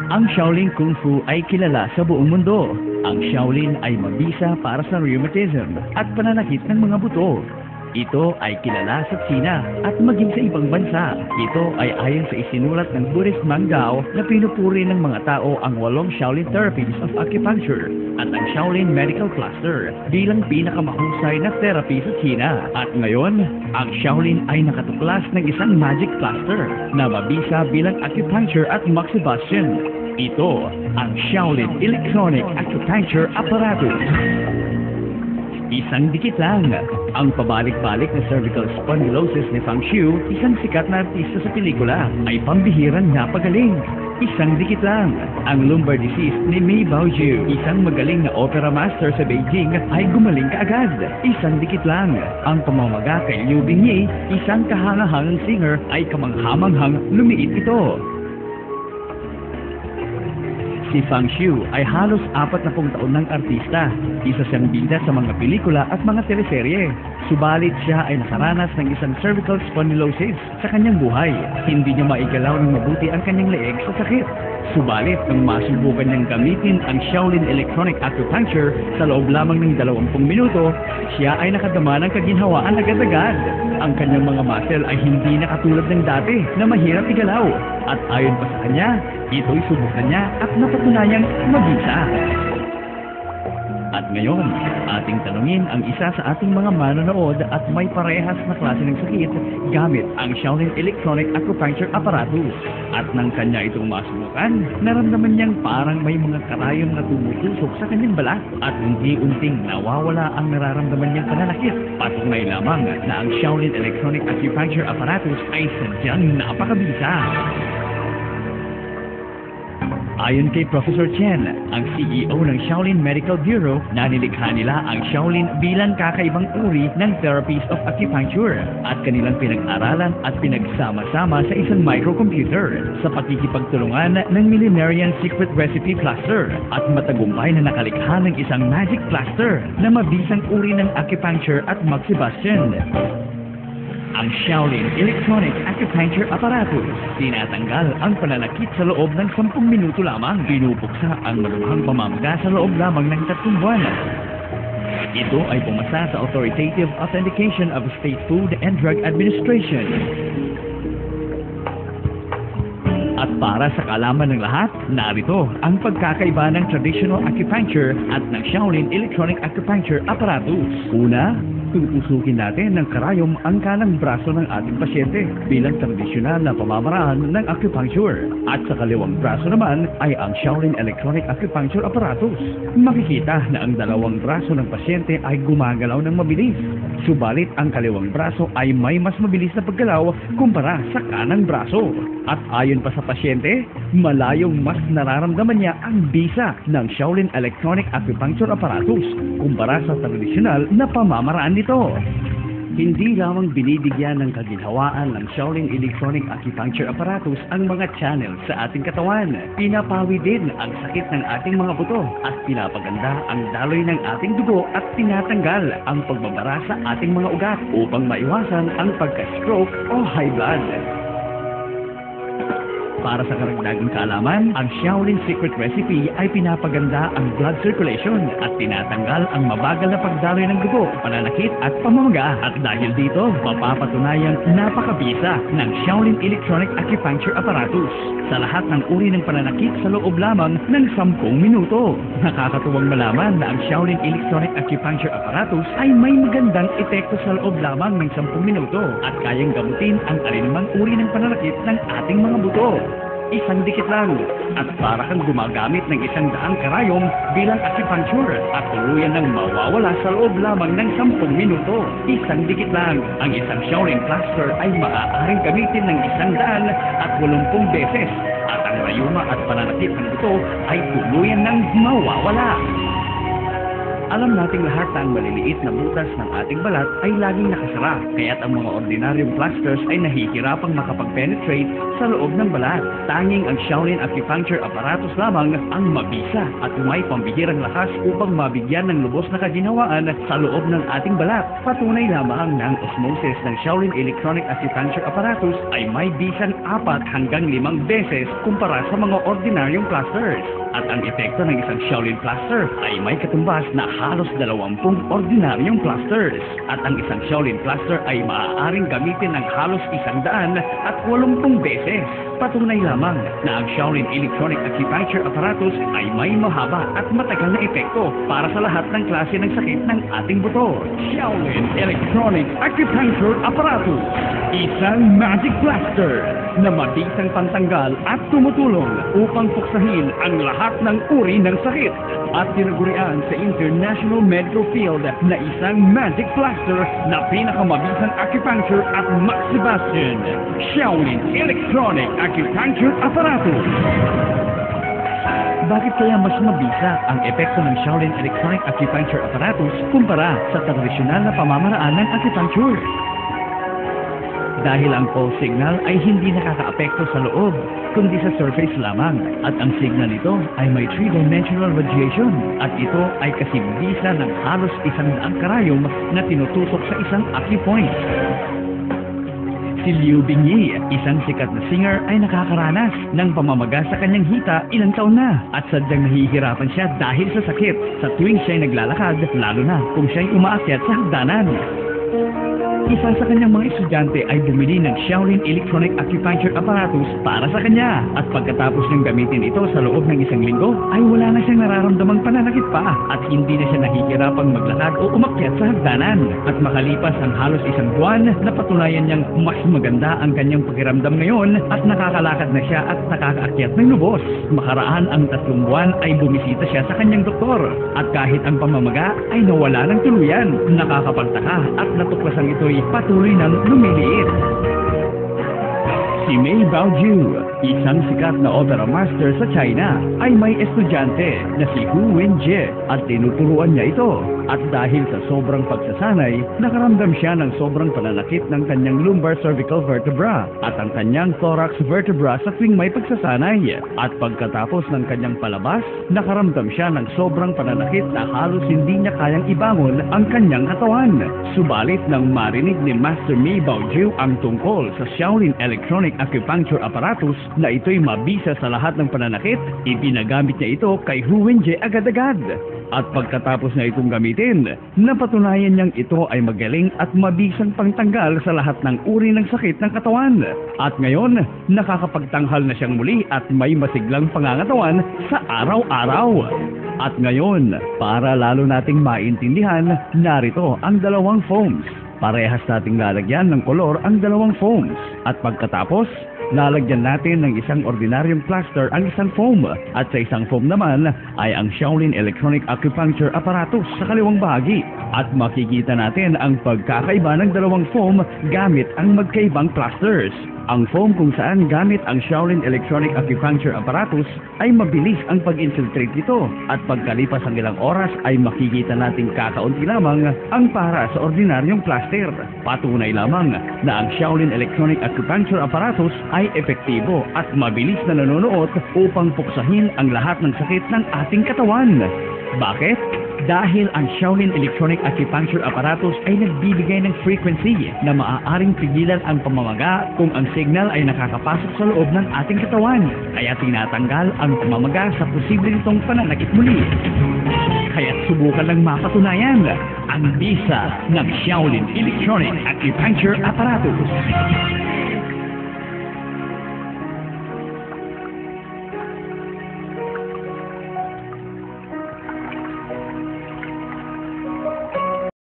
Ang Shaolin Kung Fu ay kilala sa buong mundo. Ang Shaolin ay mabisa para sa rheumatism at pananakit ng mga buto. Ito ay kilala sa China at maging sa ibang bansa. Ito ay ayon sa isinulat ng Buddhist Manggao na pinupuri ng mga tao ang 8 Shaolin therapies of acupuncture at ang Shaolin Medical Cluster bilang pinakamahusay na therapy sa China. At ngayon, ang Shaolin ay nakatuklas ng isang magic cluster na mabisa bilang acupuncture at moxibustion. Ito ang Shaolin Electronic Acupuncture Apparatus. Isang dikit lang. Ang pabalik-balik na cervical spondylosis ni Fang Xiu, isang sikat na artista sa pelikula, ay pambihirang napagaling. Isang dikit lang. Ang lumbar disease ni Mei Baojiu, isang magaling na opera master sa Beijing, ay gumaling kaagad. Isang dikit lang. Ang pamamaga kay Liu Bingyi, isang kahangahangang singer, ay kamanghamanghang lumiit ito. Si Fang Xiu ay halos 40 taon ng artista. Isa siyang bida sa mga pelikula at mga teleserye. Subalit siya ay nakaranas ng isang cervical spondylosis sa kanyang buhay. Hindi niya maigalaw ng mabuti ang kanyang leeg sa sakit. Subalit, nang masubukan niyang gamitin ang Shaolin Electronic Acupuncture sa loob lamang ng 20 minuto, siya ay nakadama ng kaginhawaan agad-agad. Ang kanyang mga muscle ay hindi na katulad ng dati na mahirap igalaw. At ayon pa sa kanya, ito'y subukan niya at napatunayang mabisa. At ngayon, ating tanungin ang isa sa ating mga manonood at may parehas na klase ng sakit gamit ang Shaolin Electronic Acupuncture Apparatus. At nang kanya itong masubukan, naramdaman niyang parang may mga karayom na tumutusok sa kanyang balat at unti-unting nawawala ang nararamdaman niyang pananakit. Patunay lamang na ang Shaolin Electronic Acupuncture Apparatus ay sadyang napakabisa. Ayon kay Professor Chen, ang CEO ng Shaolin Medical Bureau, nanilikha nila ang Shaolin bilang kakaibang uri ng therapies of acupuncture at kanilang pinag-aralan at pinagsama-sama sa isang microcomputer sa pakikipagtulungan ng Millenarian Secret Recipe Cluster at matagumpay na nakalikha ng isang magic cluster na mabisang uri ng acupuncture at moxibustion. Ang Shaolin Electronic Acupuncture Apparatus. Tinatanggal ang pananakit sa loob ng 10 minuto lamang. Pinupuksa ang malubhang pamamaga sa loob lamang ng 3 buwan. Ito ay pumasa sa Authoritative Authentication of State Food and Drug Administration. At para sa kaalaman ng lahat, narito ang pagkakaiba ng traditional acupuncture at ng Shaolin Electronic Acupuncture Apparatus. Una, tutusukin natin ng karayom ang kanang braso ng ating pasyente bilang tradisyonal na pamamaraan ng acupuncture. At sa kaliwang braso naman ay ang Shaolin Electronic Acupuncture Apparatus. Makikita na ang dalawang braso ng pasyente ay gumagalaw ng mabilis. Subalit ang kaliwang braso ay may mas mabilis na paggalaw kumpara sa kanang braso. At ayon pa sa pasyente, malayong mas nararamdaman niya ang bisa ng Shaolin Electronic Acupuncture Apparatus kumpara sa tradisyonal na pamamaraan nito. Hindi lamang binibigyan ng kaginhawaan ng Shaolin Electronic Acupuncture Apparatus ang mga channel sa ating katawan. Pinapawi din ang sakit ng ating mga buto at pinapaganda ang daloy ng ating dugo at tinatanggal ang pagbabara sa ating mga ugat upang maiwasan ang pagka-stroke o high blood. Para sa karagdagang kaalaman, ang Shaolin Secret Recipe ay pinapaganda ang blood circulation at tinatanggal ang mabagal na pagdaloy ng dugo, pananakit at pamamaga. At dahil dito, mapapatunayang napakabisa ng Shaolin Electronic Acupuncture Apparatus sa lahat ng uri ng pananakit sa loob lamang ng 10 minuto. Nakakatuwang malaman na ang Shaolin Electronic Acupuncture Apparatus ay may magandang epekto sa loob lamang ng 10 minuto at kayang gamutin ang alinmang uri ng pananakit ng ating mga buto. Isang dikit lang at para kang gumagamit ng 100 karayom bilang acupuncture at tuluyan ng mawawala sa loob lamang ng 10 minuto. Isang dikit lang. Ang isang Shaolin plaster ay maaaring gamitin ng 180 beses at ang rayuma at pananakit ng buto ay tuluyan ng mawawala. Alam nating lahat na ang maliliit na butas ng ating balat ay laging nakasara, kaya't ang mga ordinaryong plasters ay nahihirapang makapag-penetrate sa loob ng balat. Tanging ang Shaolin Acupuncture Apparatus lamang ang mabisa at may pambihirang lakas upang mabigyan ng lubos na kaginhawaan sa loob ng ating balat. Patunay lamang na ang osmosis ng Shaolin Electronic Acupuncture Apparatus ay may bisang 4 hanggang 5 beses kumpara sa mga ordinaryong plasters. At ang epekto ng isang Shaolin plaster ay may katumbas na halos 20 ordinaryong plasters. At ang isang Shaolin plaster ay maaaring gamitin ng halos 180 beses. Patunay lamang na ang Shaolin Electronic Acupuncture Apparatus ay may mahaba at matagal na epekto para sa lahat ng klase ng sakit ng ating buto. Shaolin Electronic Acupuncture Apparatus, isang magic plaster na mabisang pantanggal at tumutulong upang puksahin ang lahat ng uri ng sakit at tinagurian sa international medical field na isang magic plaster na pinakamabisang acupuncture at Max Sebastian. Shaolin Electronic Acupuncture Apparatus. Bakit kaya mas mabisa ang epekto ng Shaolin Electronic Acupuncture Apparatus kumpara sa tradisyonal na pamamaraan ng acupuncture? Dahil ang pulse signal ay hindi nakakaapekto sa loob, kundi sa surface lamang. At ang signal nito ay may 3-dimensional radiation at ito ay kasing-bisa ng halos 100 karayom na tinutusok sa isang acupoint. Si Liu Bingyi, isang sikat na singer, ay nakakaranas ng pamamaga sa kanyang hita ilang taon na at sadyang nahihirapan siya dahil sa sakit sa tuwing siya'y naglalakad, lalo na kung siya'y umaakyat sa hagdanan. Isa sa kanyang mga estudyante ay bumili ng Shaolin Electronic Acupuncture Apparatus para sa kanya at pagkatapos niyang gamitin ito sa loob ng 1 linggo ay wala na siyang nararamdamang pananakit pa at hindi na siya nahihirapang maglakad o umakyat sa hagdanan. At makalipas ang halos 1 buwan, napatunayan niyang mas maganda ang kanyang pakiramdam ngayon at nakakalakad na siya at nakakaakyat ng lubos. Makaraan ang 3 buwan ay bumisita siya sa kanyang doktor at kahit ang pamamaga ay nawala ng tuluyan. Nakakapagtaka at natuklasang ito'y patuloy nang lumiliit. Si Mei Baoju, isang sikat na opera master sa China, ay may estudyante na si Hu Wenjie at tinuturuan niya ito. At dahil sa sobrang pagsasanay, nakaramdam siya ng sobrang pananakit ng kanyang lumbar cervical vertebra at ang kanyang thorax vertebra sa tuwing may pagsasanay. At pagkatapos ng kanyang palabas, nakaramdam siya ng sobrang pananakit na halos hindi niya kayang ibangon ang kanyang katawan. Subalit nang marinig ni Master Mei Baoju ang tungkol sa Shaolin Electronic Acupuncture Apparatus na ito'y mabisa sa lahat ng pananakit, ipinagamit niya ito kay Hu Wenjie agad-agad. At pagkatapos na itong gamitin, napatunayan niyang ito ay magaling at mabisang pangtanggal sa lahat ng uri ng sakit ng katawan. At ngayon, nakakapagtanghal na siyang muli at may masiglang pangangatawan sa araw-araw. At ngayon, para lalo nating maintindihan, narito ang 2 foams. Parehas nating lalagyan ng kolor ang 2 foams. At pagkatapos, lalagyan natin ng isang ordinaryong plaster ang isang foam at sa isang foam naman ay ang Shaolin Electronic Acupuncture Apparatus sa kaliwang bahagi. At makikita natin ang pagkakaiba ng 2 foam gamit ang magkaibang plasters. Ang foam kung saan gamit ang Shaolin Electronic Acupuncture Apparatus ay mabilis ang pag-infiltrate nito at pagkalipas ang ilang oras ay makikita nating kakaunti lamang ang para sa ordinaryong plaster. Patunay lamang na ang Shaolin Electronic Acupuncture Apparatus ay epektibo at mabilis na nanonood upang puksahin ang lahat ng sakit ng ating katawan. Bakit? Dahil ang Shaolin Electronic Acupuncture Apparatus ay nagbibigay ng frequency na maaaring pigilan ang pamamaga kung ang signal ay nakakapasok sa loob ng ating katawan. Kaya tinatanggal ang pamamaga sa posible nitong pananakit muli. Kaya't subukan lang mapatunayan ang bisa ng Shaolin Electronic Acupuncture Apparatus.